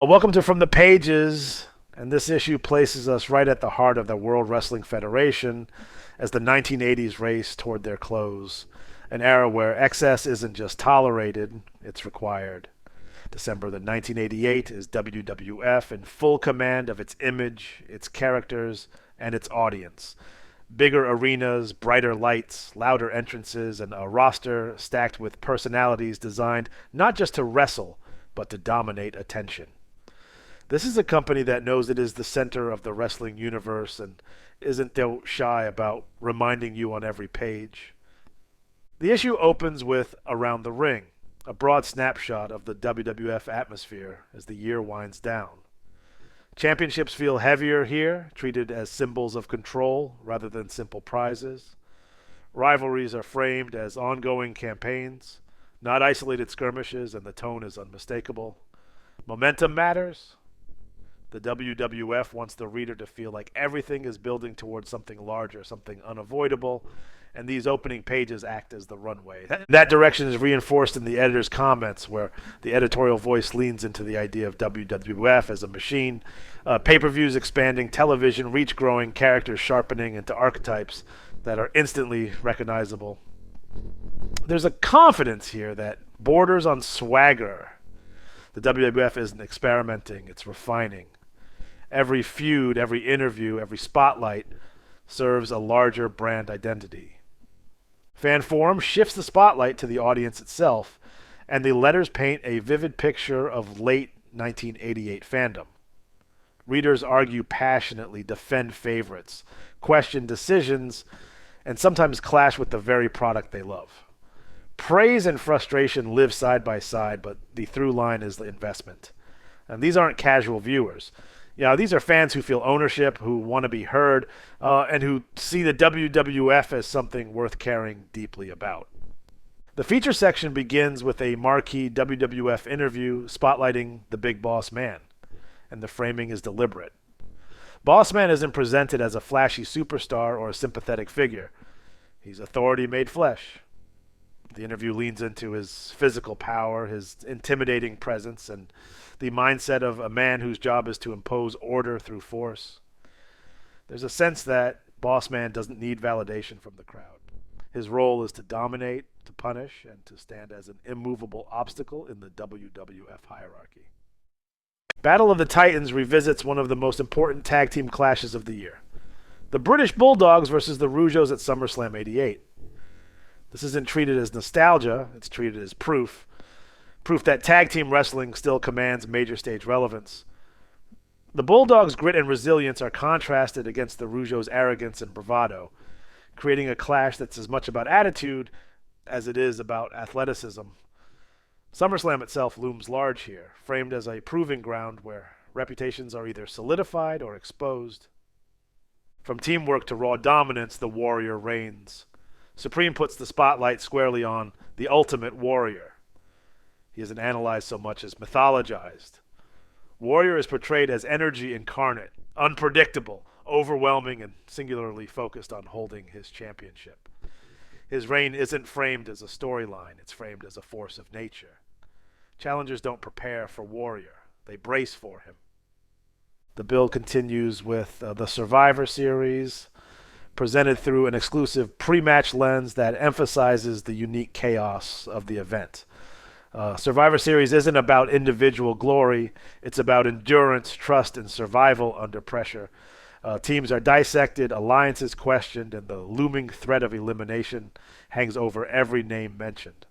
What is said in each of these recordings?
Welcome to From the Pages, and this issue places us right at the heart of the World Wrestling Federation as the 1980s race toward their close, an era where excess isn't just tolerated, it's required. December the 1988 is WWF in full command of its image, its characters, and its audience. Bigger arenas, brighter lights, louder entrances, and a roster stacked with personalities designed not just to wrestle, but to dominate attention. This is a company that knows it is the center of the wrestling universe and isn't though shy about reminding you on every page. The issue opens with Around the Ring, a broad snapshot of the WWF atmosphere as the year winds down. Championships feel heavier here, treated as symbols of control rather than simple prizes. Rivalries are framed as ongoing campaigns, not isolated skirmishes, and the tone is unmistakable. Momentum matters. The WWF wants the reader to feel like everything is building towards something larger, something unavoidable, and these opening pages act as the runway. That direction is reinforced in the editor's comments, where the editorial voice leans into the idea of WWF as a machine, pay-per-views expanding, television reach growing, characters sharpening into archetypes that are instantly recognizable. There's a confidence here that borders on swagger. The WWF isn't experimenting, it's refining. Every feud, every interview, every spotlight serves a larger brand identity. Fan forum shifts the spotlight to the audience itself, and the letters paint a vivid picture of late 1988 fandom. Readers argue passionately, defend favorites, question decisions, and sometimes clash with the very product they love. Praise and frustration live side by side, but the through line is the investment. And these aren't casual viewers. These are fans who feel ownership, who want to be heard, and who see the WWF as something worth caring deeply about. The feature section begins with a marquee WWF interview spotlighting the Big Boss Man, and the framing is deliberate. Boss Man isn't presented as a flashy superstar or a sympathetic figure. He's authority made flesh. The interview leans into his physical power, his intimidating presence, and the mindset of a man whose job is to impose order through force. There's a sense that Boss Man doesn't need validation from the crowd. His role is to dominate, to punish, and to stand as an immovable obstacle in the WWF hierarchy. Battle of the Titans revisits one of the most important tag team clashes of the year. The British Bulldogs versus the Rougeaus at SummerSlam '88. This isn't treated as nostalgia, it's treated as proof. Proof that tag team wrestling still commands major stage relevance. The Bulldogs' grit and resilience are contrasted against the Rougeaus' arrogance and bravado, creating a clash that's as much about attitude as it is about athleticism. SummerSlam itself looms large here, framed as a proving ground where reputations are either solidified or exposed. From teamwork to raw dominance, the warrior reigns. Supreme puts the spotlight squarely on the ultimate warrior. He isn't analyzed so much as mythologized. Warrior is portrayed as energy incarnate, unpredictable, overwhelming, and singularly focused on holding his championship. His reign isn't framed as a storyline, it's framed as a force of nature. Challengers don't prepare for Warrior, they brace for him. The build continues with the Survivor Series, presented through an exclusive pre-match lens that emphasizes the unique chaos of the event. Survivor Series isn't about individual glory, it's about endurance, trust, and survival under pressure. Teams are dissected, alliances questioned, and the looming threat of elimination hangs over every name mentioned.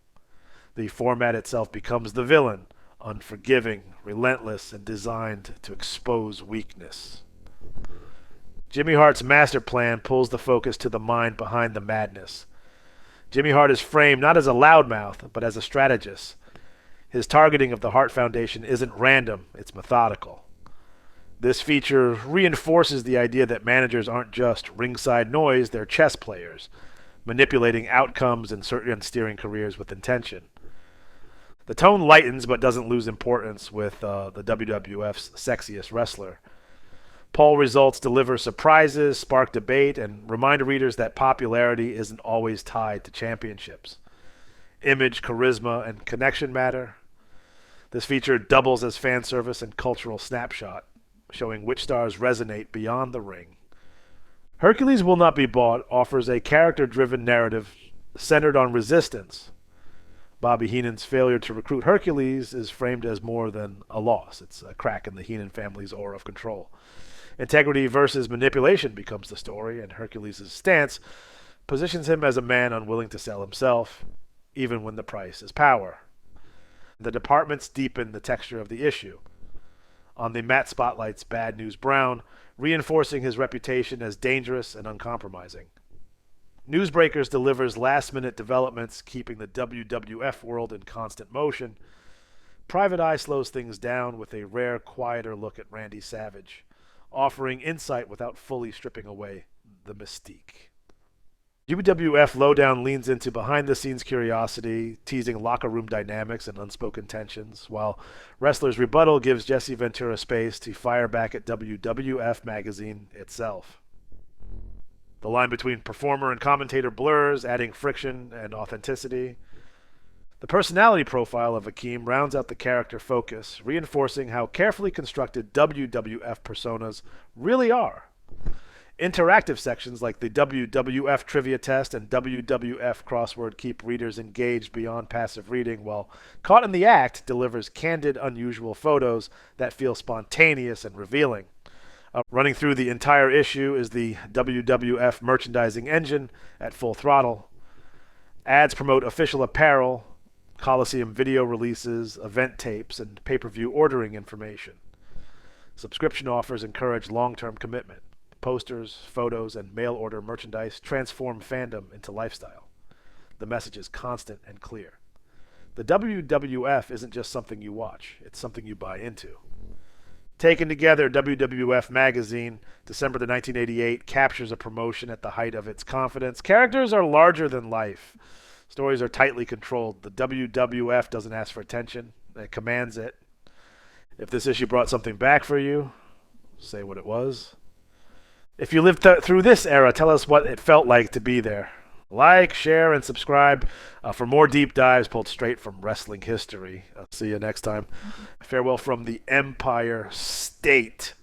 The format itself becomes the villain, unforgiving, relentless, and designed to expose weakness. Jimmy Hart's master plan pulls the focus to the mind behind the madness. Jimmy Hart is framed not as a loudmouth, but as a strategist. His targeting of the Hart Foundation isn't random, it's methodical. This feature reinforces the idea that managers aren't just ringside noise, they're chess players, manipulating outcomes and steering careers with intention. The tone lightens but doesn't lose importance with the WWF's sexiest wrestler. Poll results deliver surprises, spark debate, and remind readers that popularity isn't always tied to championships. Image, charisma, and connection matter. This feature doubles as fan service and cultural snapshot, showing which stars resonate beyond the ring. Hercules Will Not Be Bought offers a character-driven narrative centered on resistance. Bobby Heenan's failure to recruit Hercules is framed as more than a loss. It's a crack in the Heenan family's aura of control. Integrity versus manipulation becomes the story, and Hercules' stance positions him as a man unwilling to sell himself, even when the price is power. The departments deepen the texture of the issue. On the matte spotlights, Bad News Brown, reinforcing his reputation as dangerous and uncompromising. Newsbreakers delivers last-minute developments, keeping the WWF world in constant motion. Private Eye slows things down with a rare, quieter look at Randy Savage, offering insight without fully stripping away the mystique. WWF Lowdown leans into behind-the-scenes curiosity, teasing locker room dynamics and unspoken tensions, while Wrestler's Rebuttal gives Jesse Ventura space to fire back at WWF Magazine itself. The line between performer and commentator blurs, adding friction and authenticity. The personality profile of Akeem rounds out the character focus, reinforcing how carefully constructed WWF personas really are. Interactive sections like the WWF Trivia Test and WWF Crossword keep readers engaged beyond passive reading, while Caught in the Act delivers candid, unusual photos that feel spontaneous and revealing. Running through the entire issue is the WWF merchandising engine at full throttle. Ads promote official apparel, Coliseum video releases, event tapes, and pay-per-view ordering information. Subscription offers encourage long-term commitment. Posters, photos, and mail-order merchandise transform fandom into lifestyle. The message is constant and clear. The WWF isn't just something you watch, it's something you buy into. Taken together, WWF Magazine, December 1988, captures a promotion at the height of its confidence. Characters are larger than life. Stories are tightly controlled. The WWF doesn't ask for attention, it commands it. If this issue brought something back for you, say what it was. If you lived through this era, tell us what it felt like to be there. Like, share, and subscribe for more deep dives pulled straight from wrestling history. I'll see you next time. Farewell from the Empire State.